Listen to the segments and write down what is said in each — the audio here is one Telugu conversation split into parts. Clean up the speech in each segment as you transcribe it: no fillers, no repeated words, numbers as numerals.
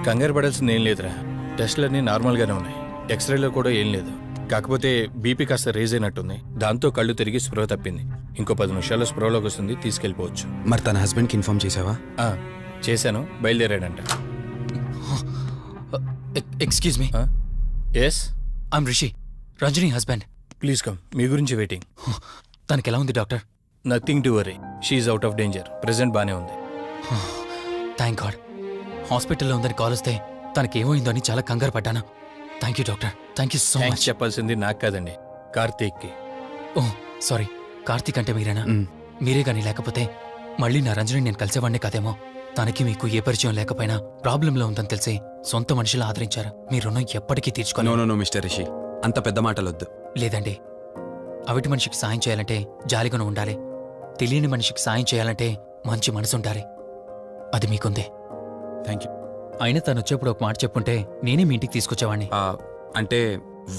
కంగారు పడాల్సింది ఏం లేదురా. టెస్టులన్నీ నార్మల్గానే ఉన్నాయి. ఎక్స్రేలో కూడా ఏం లేదు. కాకపోతే బీపీ కాస్త రేజ్ అయినట్టుంది. దాంతో కళ్ళు తిరిగి స్పృహ తప్పింది. ఇంకో 10 నిమిషాల్లో స్పృహలోకి వస్తుంది, తీసుకెళ్ళిపోవచ్చు. మరి తన హస్బెండ్కి ఇన్ఫార్మ్ చేసావా? చేశాను, బయలుదేరాడంట. Excuse me. Yes, I'm Rishi, Ranjani husband. Please come. మీ గురించి వెయిటింగ్. తనకి ఎలా ఉంది doctor? Nothing to worry. She's out of danger. Present బానే ఉంది. Thank God. హాస్పిటల్లో ఉందని కాల్ వస్తే తనకేమైందో అని చాలా కంగారు పడ్డాను. Thank you doctor. Thank you so much. చెప్పాల్సింది నాకు కాదండి, కార్తీక్కి. ఓ సారీ, కార్తీక్ అంటే మీరేనా? మీరే గానీ లేకపోతే మళ్ళీ నా రంజని నేను కలిసేవాడినే కాదేమో. తనకి మీకు ఏ పరిచయం లేకపోయినా ప్రాబ్లంలో ఉందని తెలిసి సొంత మనుషులు ఆదరించారు. మీ రుణం ఎప్పటికీ తీర్చుకోను. నో మిస్టర్ రిషి, అంత పెద్ద మాటలొద్దు. లేదండి, అవిటి మనిషికి సాయం చేయాలంటే జాలిగాను ఉండాలి. తెలియని మనిషికి సాయం చేయాలంటే మంచి మనసు ఉండాలి. అది మీకుంది. Thank you. అయినా తను వచ్చేప్పుడు ఒక మాట చెప్పుంటే నేనే మీ ఇంటికి తీసుకొచ్చేవాడిని. అంటే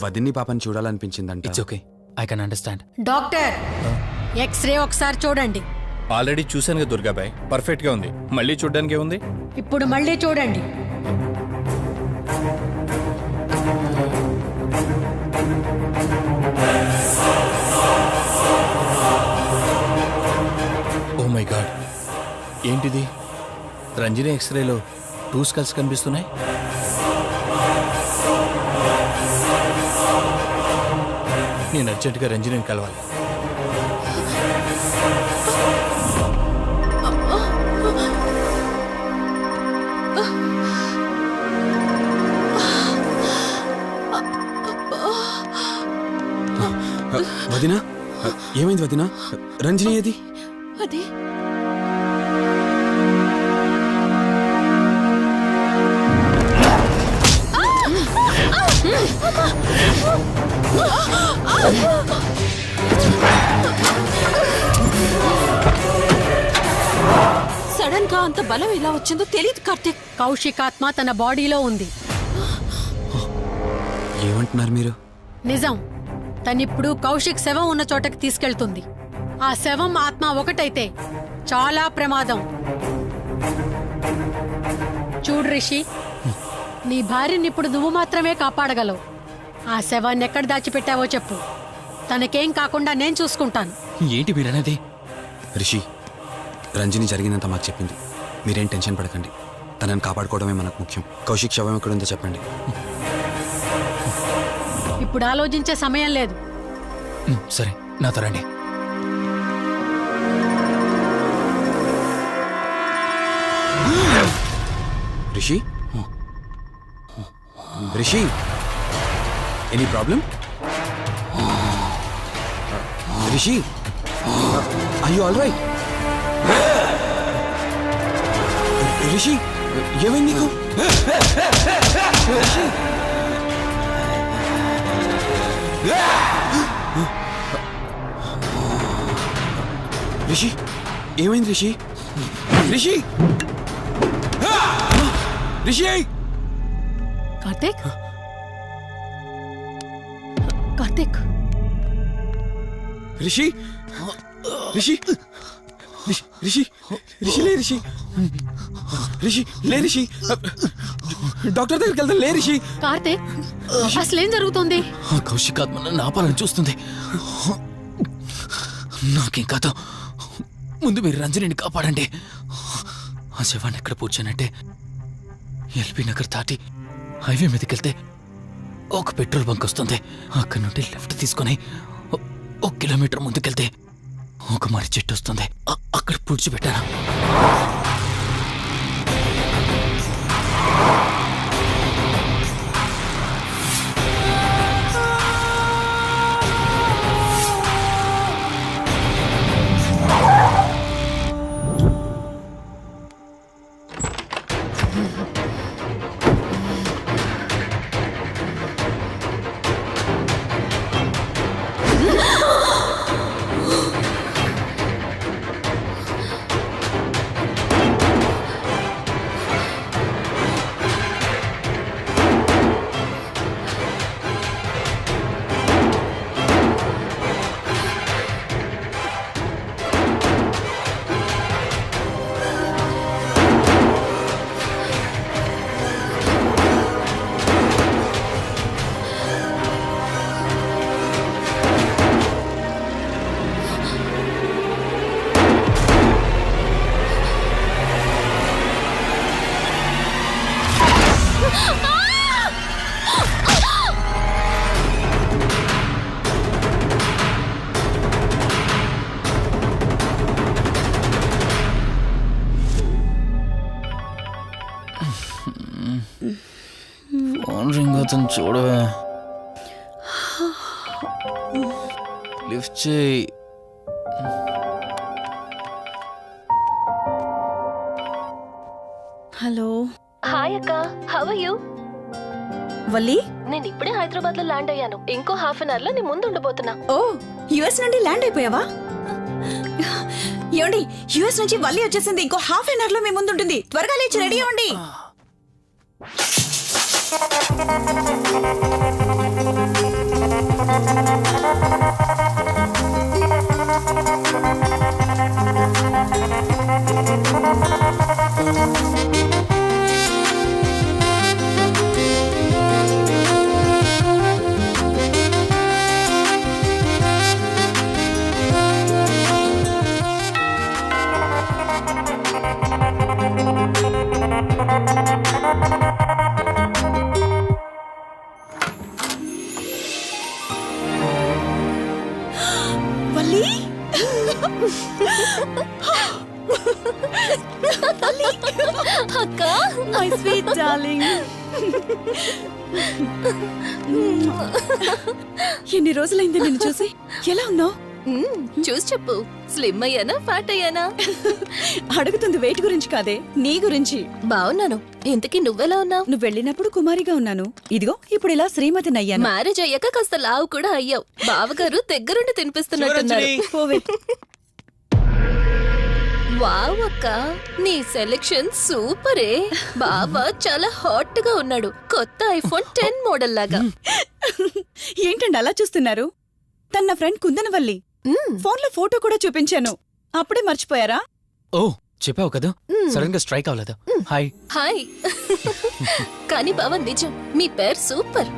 వదిన్ని పాపని చూడాలనిపించిందంట. It's okay, I can understand. Doctor, x-ray ఒకసారి చూడండి. ఆల్రెడీ చూశాను కదా దుర్గాబాయ్, పర్ఫెక్ట్ గా ఉంది. మళ్ళీ చూడ్డానికి ఏముంది? ఇప్పుడు మళ్ళీ చూడండి. ఓ మై గాడ్, ఏంటిది? రంజని ఎక్స్రేలో 2 స్కల్స్ కనిపిస్తున్నాయి. నేను అర్జెంటుగా రంజనిని కలవాలి. వదినా, ఏమైంది వదినా? రంజని ఏది? అది సడన్ గా అంత బలం ఎలా వచ్చిందో తెలియదు కార్తీక్. కౌశిక్ ఆత్మ తన బాడీలో ఉంది. ఏమంటున్నారు మీరు? నిజం. తనిప్పుడు కౌశిక్ శవం ఉన్న చోటకి తీసుకెళ్తుంది. ఆ శవం ఆత్మ ఒకటైతే చాలా ప్రమాదం. చూడు రిషి, నీ భార్యని ఇప్పుడు నువ్వు మాత్రమే కాపాడగలవు. ఆ శవాన్ని ఎక్కడ దాచిపెట్టావో చెప్పు. తనకేం కాకుండా నేను చూసుకుంటాను. ఏంటి మీరనేది? రిషి, రంజని జరిగిందంత మాకు చెప్పింది. మీరేం టెన్షన్ పడకండి. తనని కాపాడుకోవడమే మనకు ముఖ్యం. కౌశిక్ శవం ఎక్కడుందో చెప్పండి. ఇప్పుడు ఆలోచించే సమయం లేదు. సరే, నాతో రండి. Rishi, Rishi, any problem? Rishi, are you all right? Rishi, ఏమైంది నీకు? రిషి, రిషి, ఏమైంది రిషి? రిషి, రిషి! కార్తీక్, కార్తీక్, రిషి, రిషి, రిషి, రిషి, లే రిషి, రిషి, లే రిషి, డాక్టర్ దగ్గరికి వెళ్తాను. లే రిషి. కార్తీక్, అసలేం జరుగుతుంది? కౌశిక్ ఆత్మ నన్ను ఆపాలని చూస్తుంది. నాకేం కాదు, ముందు మీరు రంజనిని కాపాడండి. ఆ శవాన్ని ఎక్కడ పూడ్చానంటే ఎల్బీ నగర్ దాటి హైవే మీదకి వెళ్తే ఒక పెట్రోల్ బంక్ వస్తుంది. అక్కడి నుండి లెఫ్ట్ తీసుకుని 1 కిలోమీటర్ ముందుకెళ్తే ఒక మర్రి చెట్టు వస్తుంది. అక్కడ పూడ్చిపెట్టాను. అవుతుంది చూడవే. లిఫ్ట్ చేయి. హలో హాయ్ అక్క, హౌ ఆర్ యు? వల్లి. నేను ఇప్పుడే హైదరాబాద్ లో ల్యాండ్ అయ్యాను. ఇంకో హాఫ్ అన్ అవర్ లో నీ ముందు ఉండబోతున్నా. ఓ, యుఎస్ నుండి ల్యాండ్ అయిపోయావా? ఏమండి, యుఎస్ నుంచి వల్లి వచ్చేసింది. ఇంకో హాఫ్ అన్ అవర్ లో మీ ముందు ఉంటుంది. త్వరగా లేచి రెడీ అవ్వండి. వల్లి, అక్క, మై స్వీట్ డార్లింగ్. ఎన్ని రోజులైంది నిన్ను చూసి. ఎలా ఉన్నావు? చూసి చెప్పు. స్లిమ్ అయ్యానా, ఫ్యాట్ అయ్యానా? అడుగుతుంది వెయిట్ గురించి కాదే, నీ గురించి. బాగున్నాను. ఇంతకీ నువ్వెలా ఉన్నావు? నువ్వు వెళ్ళినప్పుడు కుమారిగా ఉన్నాను. ఇదిగో ఇప్పుడు ఇలా శ్రీమతిని అయ్యాను. మ్యారేజ్ అయ్యాక కాస్త లావు కూడా అయ్యావు. బావగారు దగ్గరుండి తినిపిస్తున్నట్టున్నారు. పోవే. వావ్ అక్క, నీ సెలెక్షన్ సూపరే. బావ చాలా హాట్ గా ఉన్నాడు. కొత్త ఐఫోన్ 10 మోడల్ లాగా. ఏంటండి అలా చూస్తున్నారు? తన నా ఫ్రెండ్ కుందనవల్లి. ఫోన్ లో ఫోటో కూడా చూపించాను. అప్పుడే మర్చిపోయారా? ఓ, చెప్పావు కదా, సడన్ గా స్ట్రైక్ అవ్వలేదు. హాయ్. హాయ్. కానీ బావ నిజం, మీ పేరు సూపర్.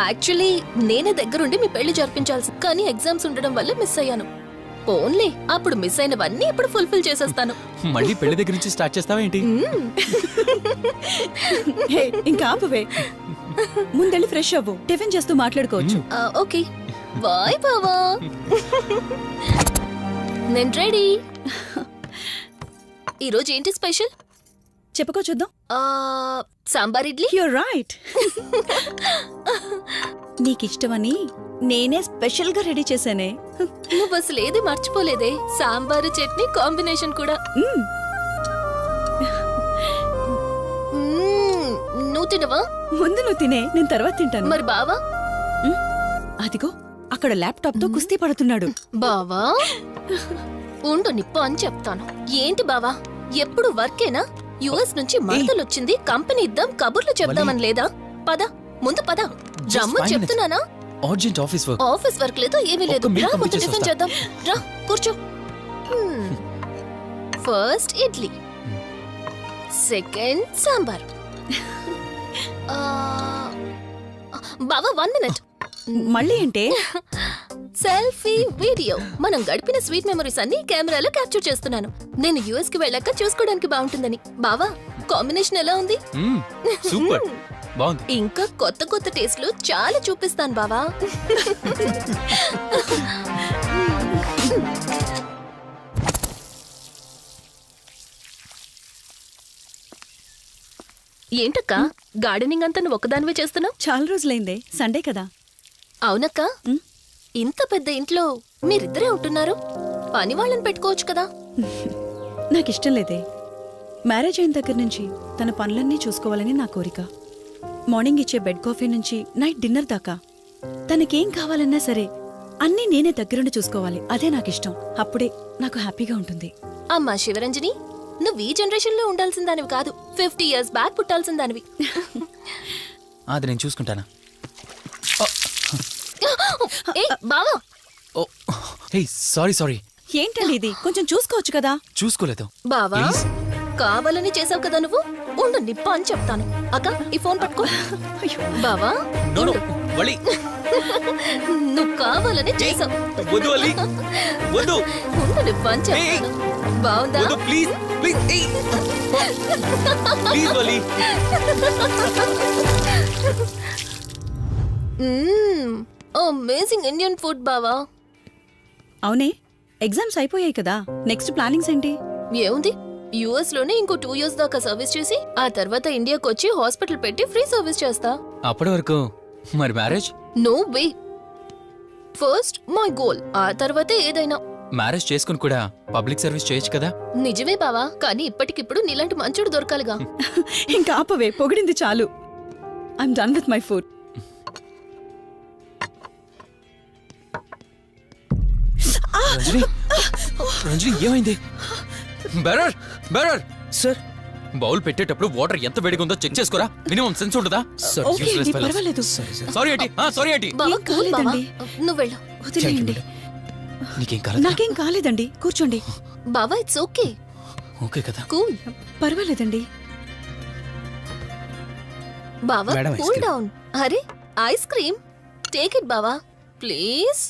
యాక్చువల్లీ నేనే దగ్గరుండి మీ పెళ్లి జరిపించాల్సి, కానీ ఎగ్జామ్స్ ఉండడం వల్ల మిస్ అయ్యాను. ఓన్లీ అప్పుడు మిస్ అయినవన్నీ ఇప్పుడు ఫుల్ఫిల్ చేసేస్తాను. మళ్ళీ పెళ్లి దగ్గర నుంచి స్టార్ట్ చేస్తావా ఏంటి? హే, ఇంకా ఆపువే. ముందెళ్ళి ఫ్రెష్ అవ్వు. టిఫిన్ చేస్తూ మాట్లాడుకోవచ్చు. ఓకే బాయ్ బావా. నేను రెడీ. ఈరోజు ఏంటి స్పెషల్? చెప్పుకో చూద్దాం. సాంబార్ ఇడ్లీ. You're right. నీకిష్టమని నేనే స్పెషల్ గా రెడీ చేశానే. నువ్వు అసలు ఏది మర్చిపోలేదే. సాంబారు చట్నీ కాంబినేషన్ కూడా. నువ్వు తినవా? ముందు నువ్వు తినే, నేను తర్వాత తింటాను. మరి బావా? అదిగో అక్కడ ల్యాప్టాప్ తో కుస్తీ పడుతున్నాడు. బావా ఉండు, నిప్పు అని చెప్తాను. ఏంటి బావా, ఎప్పుడు వర్కేనా? యుఎస్ నుంచి మరదలొచ్చింది, కంపెనీ ఇద్దాం, కబుర్లు చెప్దామని లేదా? పద ముందు పద. రమ్ము చెప్తున్నానా? Urgent office work. Office work లేదు, ఏమీ లేదు. ఒక్క మీల్ రా ముందు పంపించేసి టిఫిన్ వస్తా. చేద్దాం. రా కూర్చో. First idli, second sambar. బావా 1 మినిట్. మళ్ళీ ఏంటే? Selfie video. మనం గడిపిన స్వీట్ మెమరీస్ అన్ని కెమెరాలో క్యాప్చర్ చేస్తున్నాను. నేను యుఎస్ కి వెళ్ళాక చూసుకోవడానికి బాగుంటుందని. బావా కాంబినేషన్ ఎలా ఉంది? సూపర్, బాగుంది. ఇంకా కొత్త కొత్త టేస్ట్లు చాలా చూపిస్తాను బావా. ఏంటక్క, గార్డెనింగ్ అంతా నువ్వు ఒక్కదానివే చేస్తున్నావు? చాలా రోజులైందే, సండే కదా. అవునక్క, ఇంత పెద్ద ఇంట్లో మీరిద్దరే ఉంటున్నారు. పని వాళ్ళని పెట్టుకోవచ్చు కదా. నాకిష్టం లేదే. మ్యారేజ్ అయిన దగ్గర నుంచి తన పనులన్నీ చూసుకోవాలని నా కోరిక. మార్నింగ్ ఇచ్చే బెడ్ కాఫీ నుంచి నైట్ డిన్నర్ దాకా తనకేం కావాలన్నా సరే అన్నీ నేనే దగ్గరుండి చూసుకోవాలి. అదే నాకిష్టం. అప్పుడే నాకు హ్యాపీగా ఉంటుంది. అమ్మా శివరంజని, నువ్వు ఈ జనరేషన్ లో ఉండాల్సిన దానివి కాదు. 50 years బ్యాక్ పుట్టాల్సిన దానివి. అది నేను చూసుకుంటానా? ఏ బావా, ఓ హే, సారీ. ఏంటండి ఇది? కొంచెం చూసుకోవచ్చు కదా. చూసుకోలేదు. బావా Please. కావాలని చేసావు కదా నువ్వు. ఉండు నిప్ప అని చెప్తాను. అక్క ఈ ఫోన్ పట్టుకో. బావా ఉండు. నువ్వు కావాలని చేసావు. వద్దు వల్లి, వద్దు. ఉండు నిప్ప అని చెప్తాను. బావుందా? వద్దు, please please please Valli. Amazing Indian food బావా. అవునే, ఎగ్జామ్స్ అయిపోయాయి కదా. నెక్స్ట్ ప్లానింగ్స్ ఏంటి? ఏముంది, యుఎస్ లోనే ఇంకో 2 years దాకా సర్వీస్ చేసి ఆ తర్వాత ఇండియాకి వచ్చి హాస్పిటల్ పెట్టి ఫ్రీ సర్వీస్ చేస్తా. అప్పటి వరకు మరి marriage? No way. First my goal, ఆ తర్వాతే ఏదైనా. మ్యారేజ్ చేసుకుని కూడా పబ్లిక్ సర్వీస్ చేయొచ్చు కదా. నిజమే బావా, కానీ ఇప్పటికిప్పుడు నీలాంటి మంచోడు దొరకాలిగా. ఇంకా ఆపవే, పొగిడింది చాలు. I'm done with my food. Ranjani, Ranjani ఏమైంది? బెరర్ బెరర్ సార్ బౌల్ పెట్టేటప్పుడు వాటర్ ఎంత వేడిగా ఉందో చెక్ చేసుకోరా. మినిమం సెన్స్ ఉంటుందా? ఓకే అండి, పర్వాలేదు. సారీ ఏంటి, సారీ ఏంటి. బావా ఏం కూల్ బావా, కాలేదండి. నువ్వు వెళ్ళు. వదిలేయండి. నీకేం కాలేదు? నాకేం కాలేదండి, కూర్చోండి. బావా ఇట్స్ ఓకే, ఓకే కదా. కూల్. పర్వాలేదండి. బావా madam, ice cool cream. Down. అరే ఐస్ క్రీమ్, టేక్ ఇట్ బావా ప్లీజ్.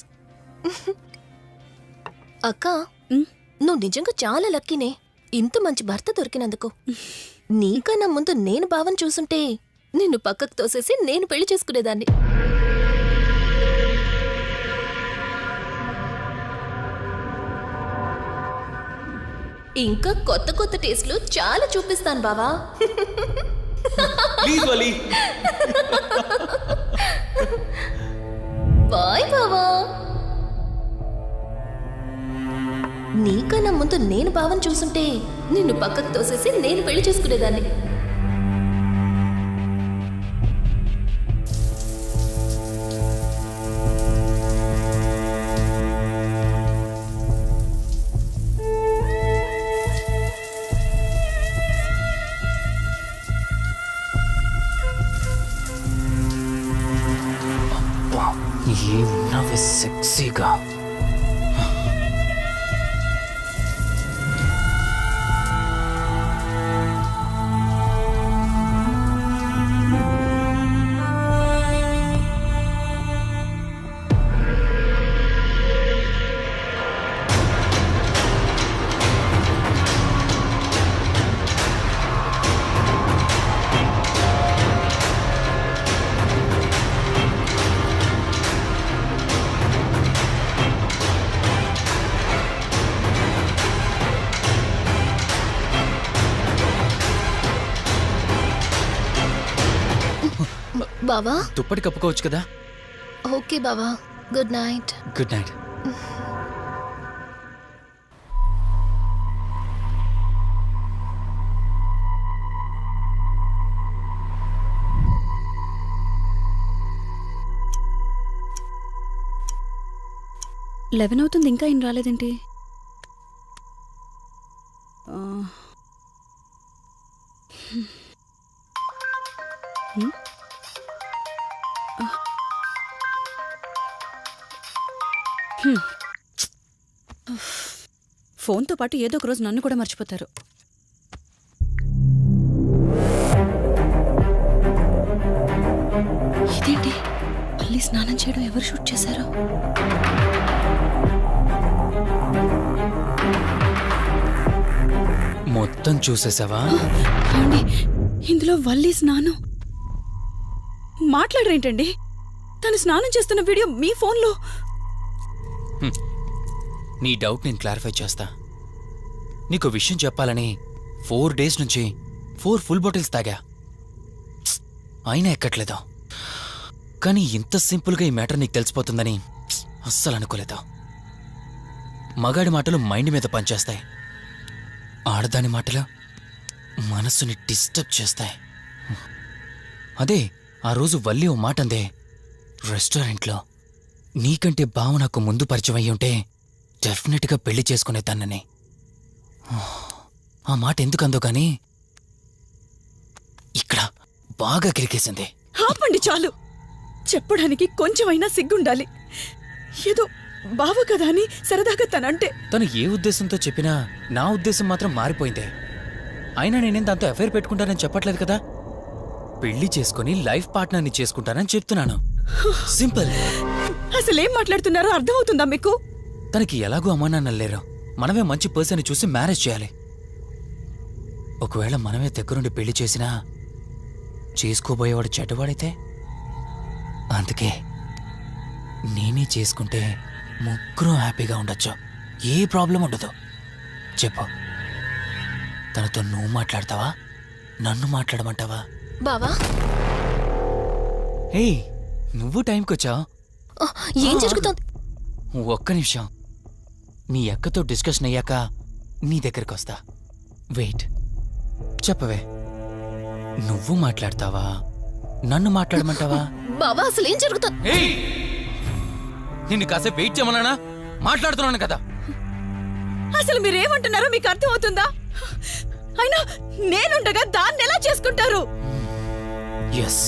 అక్క, ఉమ్. నువ్వు నిజంగా చాలా లక్కీనే, ఇంత మంచి భర్త దొరికినందుకు. నీకన్నా ముందు నేను బావని చూసుంటే నిన్ను పక్కకు తోసేసి నేను పెళ్లి చేసుకునేదాన్ని. ఇంకా కొత్త కొత్త టేస్ట్లు చాలా చూపిస్తాను బావా. Please Vali. బాయ్ బావా. నీకన్నా ముందు నేను బావని చూసుంటే నిన్ను పక్కకు తోసేసి నేను పెళ్లి చేసుకునేదాన్ని. ఏమున్నావే సెక్సీగా. బావా దుప్పటి కప్పుకోవచ్చు కదా. ఓకే బావా, good night. Good night. Eleven అవుతుంది, ఇంకా ఏం రాలేదేంటి? ఆ. హ్మ్. హ్మ్. ఫోన్తో పాటు ఏదో ఒక రోజు నన్ను కూడా మర్చిపోతారు. ఇదేంటి, మళ్ళీ స్నానం చేయడం ఎవరు షూట్ చేశారో? మొత్తం చూసేసావా? ఏమండి, ఇందులో వల్లి స్నానం మాట్లాడరేంటండి? తను స్నానం చేస్తున్న వీడియో మీ ఫోన్లో. నీ డౌట్ నేను క్లారిఫై చేస్తా. నీకు విషయం చెప్పాలని 4 days నుంచి 4 full బాటిల్స్ తాగా, అయినా ఎక్కట్లేదు. కానీ ఇంత సింపుల్గా ఈ మ్యాటర్ నీకు తెలిసిపోతుందని అస్సలు అనుకోలేదు. మగాడి మాటలు మైండ్ మీద పనిచేస్తాయి, ఆడదాని మాటలు మనస్సుని డిస్టర్బ్ చేస్తాయి. అదే ఆ రోజు వల్లి ఓ మాట అందే రెస్టారెంట్లో, నీకంటే బావ నాకు ముందు పరిచయం అయ్యి ఉంటే డెఫినెట్గా పెళ్లి చేసుకునేదాన్నని. ఆ మాట ఎందుకందో కానీ ఇక్కడ బాగా కిరికేసింది. ఆపండి చాలు. చెప్పడానికి కొంచెమైనా సిగ్గుండాలి. ఏదో బావ కదా అని సరదాగా తనంటే. తను ఏ ఉద్దేశంతో చెప్పినా నా ఉద్దేశం మాత్రం మారిపోయిందే. అయినా నేనేం దాంతో అఫైర్ పెట్టుకుంటానని చెప్పట్లేదు కదా. పెళ్లి చేసుకుని లైఫ్ పార్ట్నర్ని చేసుకుంటానని చెప్తున్నాను. సింపుల్. అసలేం మాట్లాడుతున్నారో అర్థమవుతుందా మీకు? తనకి ఎలాగూ అమ్మానాన్నలు లేరు. మనమే మంచి పర్సన్ చూసి మ్యారేజ్ చేయాలి. ఒకవేళ మనమే దగ్గరుండి పెళ్లి చేసినా చేసుకోబోయేవాడు చెడ్డవాడైతే. అందుకే నేనే చేసుకుంటే ముగ్గురు హ్యాపీగా ఉండొచ్చు, ఏ ప్రాబ్లం ఉండదు. చెప్పు, తనతో నువ్వు మాట్లాడతావా, నన్ను మాట్లాడమంటావా? బావా ఏయ్ నువ్వు టైంకి వచ్చావు. ఆ, ఏం జరుగుతోంది? ఒక్క నిమిషం, మీ అక్కతో డిస్కషన్ అయ్యాక నీ దగ్గరికి వస్తా. వెయిట్, చెప్పవే, నువ్వు మాట్లాడతావా నన్ను మాట్లాడమంటావా? బావా అసలు ఏం జరుగుతోంది? ఏయ్ నిన్ను కాసేపు వెయిట్ చేయమన్నానా? మాట్లాడుతున్నాను కదా. అసలు మీరేమంటున్నారో మీకు అర్థమవుతుందా? అయినా నేనుండగా దాన్ని ఎలా చేసుకుంటారు? ఎస్,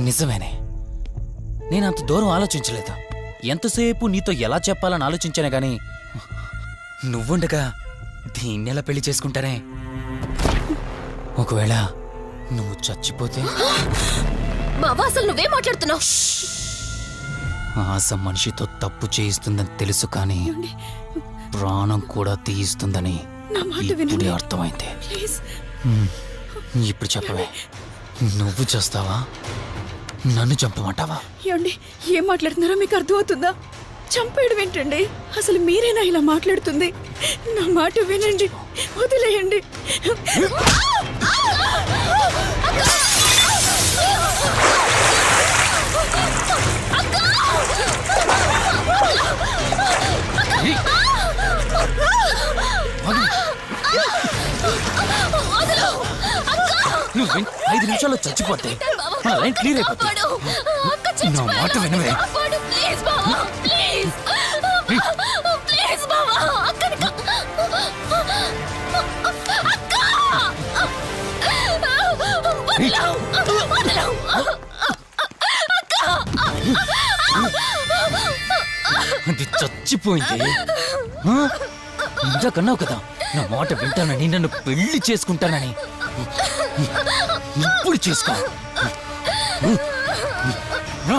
నిజమేనే. నేను అంత దూరం ఆలోచించలేదు. ఎంతసేపు నీతో ఎలా చెప్పాలని ఆలోచించానే గాని నువ్వుండగా దీన్నెలా పెళ్లి చేసుకుంటానే? ఒకవేళ నువ్వు చచ్చిపోతే? బావా అసలు నువ్వేం మాట్లాడుతున్నావు? ఆశ మనిషితో తప్పు చేయిస్తుందని తెలుసు కానీ ప్రాణం కూడా తీయిస్తుందని నా మాట ఇప్పుడే వినండి. అర్థమైంది. ప్లీజ్. ఇప్పుడు చెప్పవే, నువ్వు చేస్తావా నన్ను చంపమంటావా? ఏమండి, ఏం మాట్లాడుతున్నారో మీకు అర్థమవుతుందా? చంపేయడం ఏంటండి? అసలు మీరేనా ఇలా మాట్లాడుతుంది? నా మాట వినండి, వదిలేయండి. నువ్వు 5 నిమిషాల్లో చచ్చిపోతే మన లైన్ క్లియర్ అయిపోతుంది. కాపాడు. అక్క నా చచ్చిపోయింది. మాట వినవే. కాపాడు, ప్లీజ్ బావా, ప్లీజ్. ప్లీజ్ బావా, అక్కని అక్క! వదలవు, వదలవు. అది చచ్చిపోయింది. ఇంతకన్నావు కదా నా మాట వింటానని, నన్ను పెళ్లి చేసుకుంటానని. ఇప్పుడు చేసుకో. రా.